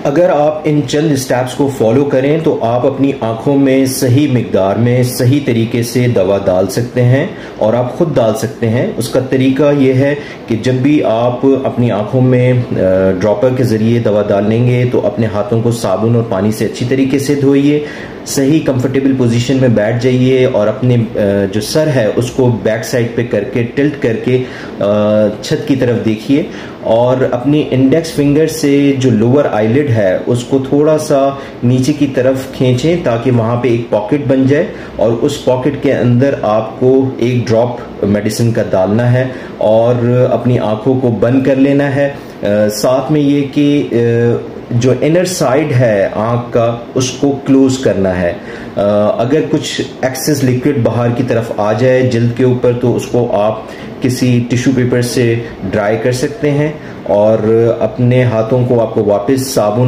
अगर आप इन चंद स्टेप्स को फॉलो करें तो आप अपनी आंखों में सही मिकदार में सही तरीके से दवा डाल सकते हैं और आप खुद डाल सकते हैं। उसका तरीका ये है कि जब भी आप अपनी आंखों में ड्रॉपर के ज़रिए दवा डालेंगे तो अपने हाथों को साबुन और पानी से अच्छी तरीके से धोइए, सही कंफर्टेबल पोजीशन में बैठ जाइए और अपने जो सर है उसको बैक साइड पे करके टिल्ट करके छत की तरफ देखिए और अपनी इंडेक्स फिंगर से जो लोअर आईलिड है उसको थोड़ा सा नीचे की तरफ खींचें ताकि वहाँ पे एक पॉकेट बन जाए और उस पॉकेट के अंदर आपको एक ड्रॉप मेडिसिन का डालना है और अपनी आंखों को बंद कर लेना है। साथ में ये कि जो इनर साइड है आंख का उसको क्लोज करना है। अगर कुछ एक्सेस लिक्विड बाहर की तरफ आ जाए जल्द के ऊपर तो उसको आप किसी टिश्यू पेपर से ड्राई कर सकते हैं और अपने हाथों को आपको वापस साबुन